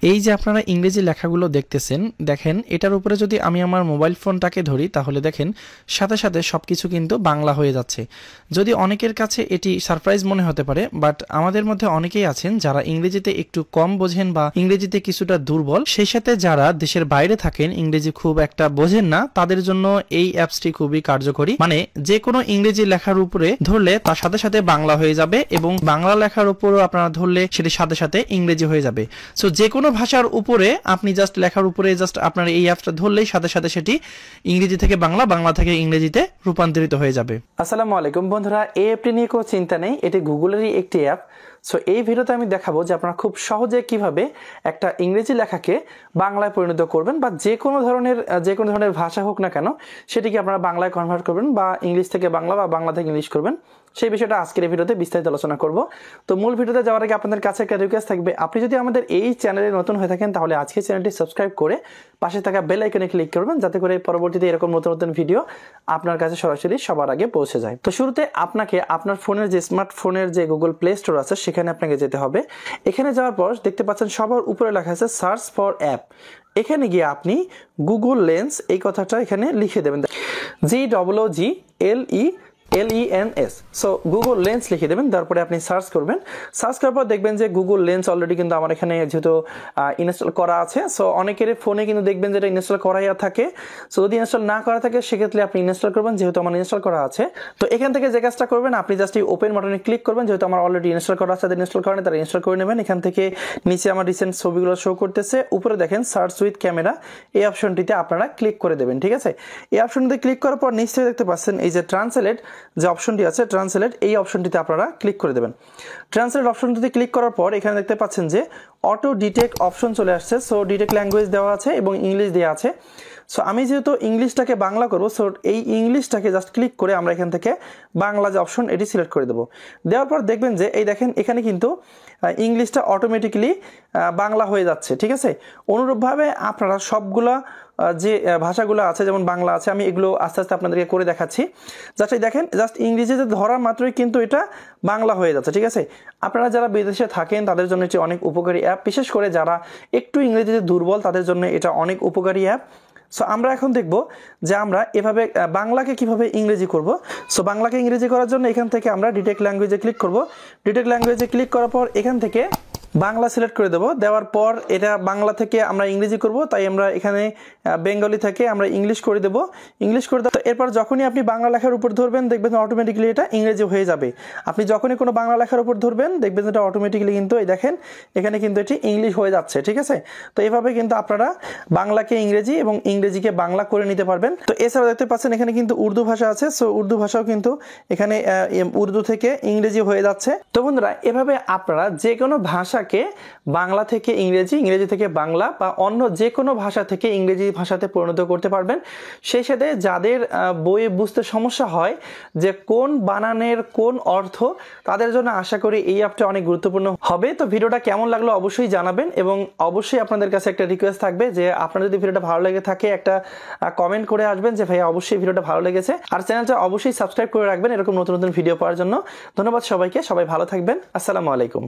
এই যে আপনারা ইংরেজি লেখাগুলো দেখতেছেন, দেখেন এটার উপরে যদি আমি আমার মোবাইল ফোনটাকে ধরি তাহলে দেখেন সাথে সাথে সবকিছু কিন্তু বাংলা হয়ে যাচ্ছে। যদি অনেকের কাছে এটি সারপ্রাইজ মনে হতে পারে, বাট আমাদের মধ্যে অনেকেই আছেন যারা ইংরেজিতে একটু কম বোঝেন বা ইংরেজিতে কিছুটা দুর্বল, সেই সাথে যারা দেশের বাইরে থাকেন ইংরেজি খুব একটা বোঝেন না, তাদের জন্য এই অ্যাপসটি খুবই কার্যকরী। মানে যে কোনো ইংরেজি লেখার উপরে ধরলে তার সাথে সাথে বাংলা হয়ে যাবে এবং বাংলা লেখার উপরও আপনারা ধরলে সেটি সাথে সাথে ইংরেজি হয়ে যাবে। সো যে কোনো ভাষার উপরে আপনি জাস্ট লেখার উপরে জাস্ট আপনার এই অ্যাপটা ধরলেই সাথে সাথে সেটি ইংরেজি থেকে বাংলা, বাংলা থেকে ইংরেজিতে রূপান্তরিত হয়ে যাবে। আসসালামু আলাইকুম বন্ধুরা, এই অ্যাপটি নিয়ে কোনো চিন্তা নেই, এটি গুগলেরই একটি অ্যাপ। সো এই ভিডিওতে আমি দেখাবো যে আপনারা খুব সহজে কিভাবে একটা ইংরেজি লেখাকে বাংলায় পরিণত করবেন, বা যে কোনো ধরনের ভাষা হোক না কেন সেটিকে আপনারা বাংলায় কনভার্ট করবেন, বা ইংলিশ থেকে বাংলা বা বাংলা থেকে ইংলিশ করবেন। সেই বিষয়টা আজকের এই ভিডিওতে বিস্তারিত আলোচনা করব। তো মূল ভিডিওতে যাওয়ার আগে আপনাদের কাছে একটা রিকোয়েস্ট থাকবে, আপনি যদি আমাদের এই চ্যানেলে নতুন হয়ে থাকেন তাহলে আজকে চ্যানেলটি সাবস্ক্রাইব করে পাশে থাকা বেল আইকনে ক্লিক করবেন, যাতে করে পরবর্তীতে এরকম নতুন নতুন ভিডিও আপনার কাছে সরাসরি সবার আগে পৌঁছে যায়। তো শুরুতে আপনাকে আপনার ফোনের যে স্মার্টফোনের যে গুগল প্লে স্টোর আছে সেখানে আপনাকে যেতে হবে। এখানে যাওয়ার পর দেখতে পাচ্ছেন সবার উপরে লেখা আছে সার্চ ফর অ্যাপ। এখানে গিয়ে আপনি গুগল লেন্স এই কথাটা এখানে লিখে দেবেন, GOOGLELENS। সো গুগল লেন্স লিখে দেবেন, তারপরে আপনি সার্চ করবেন। সার্চ করার পর দেখবেন যে গুগল লেন্স অলরেডি কিন্তু আমার এখানে যেহেতু ইনস্টল করা আছে, সো অনেকের ফোনে কিন্তু দেখবেন যেটা ইনস্টল করাই থাকে। সো যদি ইনস্টল না করা থাকে সেক্ষেত্রে আপনি ইনস্টল করবেন, যেহেতু আমার ইনস্টল করা আছে। তো এখান থেকে যে কাজটা করবেন, আপনি জাস্ট এই ওপেন বাটনে ক্লিক করবেন, যেহেতু আমার অলরেডি ইনস্টল করা আছে, যাদের ইনস্টল করেন তারা ইনস্টল করে নেবেন। এখান থেকে নিচে আমার রিসেন্ট ছবিগুলো শো করতেছে, উপরে দেখেন সার্চ উইথ ক্যামেরা, এই অপশনটিতে আপনারা ক্লিক করে দেবেন। ঠিক আছে, এই অপশনটিতে ক্লিক করার পর নিচে দেখতে পাচ্ছেন এই যে ট্রান্সলেট যে অপশনটি আছে, ট্রান্সলেট এই অপশনটিতে আপনারা ক্লিক করে দেবেন। ট্রান্সলেট অপশনটিতে ক্লিক করার পর এখানে দেখতে পাচ্ছেন যে অটো ডিটেক্ট অপশন চলে আসছে। সো ডিটেক্ট ল্যাঙ্গুয়েজ দেওয়া আছে এবং ইংলিশ দেওয়া আছে। সো আমি যেহেতু ইংলিশটাকে বাংলা করব, সো এই ইংলিশটাকে জাস্ট ক্লিক করে আমরা এখান থেকে বাংলা যে অপশন এটি সিলেক্ট করে দেবো। দেওয়ার পর দেখবেন যে এই দেখেন এখানে কিন্তু ইংলিশটা অটোমেটিক্যালি বাংলা হয়ে যাচ্ছে। ঠিক আছে, অনুরূপভাবে আপনারা সবগুলা যে ভাষাগুলো আছে, যেমন বাংলা আছে, আমি এগুলো আস্তে আস্তে আপনাদেরকে করে দেখাচ্ছি। জাস্ট এই দেখেন, জাস্ট ইংরেজিতে ধরা মাত্রই কিন্তু এটা বাংলা হয়ে যাচ্ছে। ঠিক আছে, আপনারা যারা বিদেশে থাকেন তাদের জন্য এটি অনেক উপকারী অ্যাপ, বিশেষ করে যারা একটু ইংরেজিতে দুর্বল তাদের জন্য এটা অনেক উপকারী অ্যাপ। সো আমরা এখন দেখব যে আমরা এভাবে বাংলাকে কিভাবে ইংরেজি করব। সো বাংলাকে ইংরেজি করার জন্য এখান থেকে আমরা ডিটেক্ট ল্যাঙ্গুয়েজে ক্লিক করব। ডিটেক্ট ল্যাঙ্গুয়েজে ক্লিক করার পর এখান থেকে বাংলা সিলেক্ট করে দেবো। দেওয়ার পর এটা বাংলা থেকে আমরা ইংরেজি করব, তাই আমরা এখানে বেঙ্গলি থেকে আমরা ইংলিশ করে দেবো। ইংলিশ করে দেবো, এরপর যখনই আপনি বাংলা লেখার উপর ধরবেন দেখবেন অটোমেটিক্যালি এটা ইংরেজি হয়ে যাবে। আপনি যখনই কোনো বাংলা লেখার উপর ধরবেন দেখবেন এটা অটোমেটিক্যালি কিন্তু এই দেখেন এখানে কিন্তু এটি ইংলিশ হয়ে যাচ্ছে। ঠিক আছে, তো এইভাবে কিন্তু আপনারা বাংলাকে ইংরেজি এবং ইংরেজিকে বাংলা করে নিতে পারবেন। তো এছাড়াও দেখতে পাচ্ছেন এখানে কিন্তু উর্দু ভাষা আছে। সো উর্দু ভাষাও কিন্তু এখানে উর্দু থেকে ইংরেজি হয়ে যাচ্ছে। তো বন্ধুরা, এভাবে আপনারা যে কোনো ভাষাকে বাংলা থেকে ইংরেজি, ইংরেজি থেকে বাংলা বা অন্য যে কোনো ভাষা থেকে ইংরেজি ভাষাতে পরিণত করতে পারবেন। সেই সাথে যাদের বইয়ে বুঝতে সমস্যা হয় যে কোন বানানের কোন অর্থ, তাদের জন্য আশা করি এই অ্যাপটা অনেক গুরুত্বপূর্ণ হবে। তো ভিডিওটা কেমন লাগলো অবশ্যই জানাবেন, এবং অবশ্যই আপনাদের কাছে একটা রিকোয়েস্ট থাকবে যে আপনার যদি ভিডিওটা ভালো লেগে থাকে একটা কমেন্ট করে আসবেন যে ভাইয়া অবশ্যই ভিডিওটা ভালো লেগেছে, আর চ্যানেলটা অবশ্যই সাবস্ক্রাইব করে রাখবেন এরকম নতুন নতুন ভিডিও পাওয়ার জন্য। ধন্যবাদ সবাইকে, সবাই ভালো থাকবেন। আসসালামু আলাইকুম।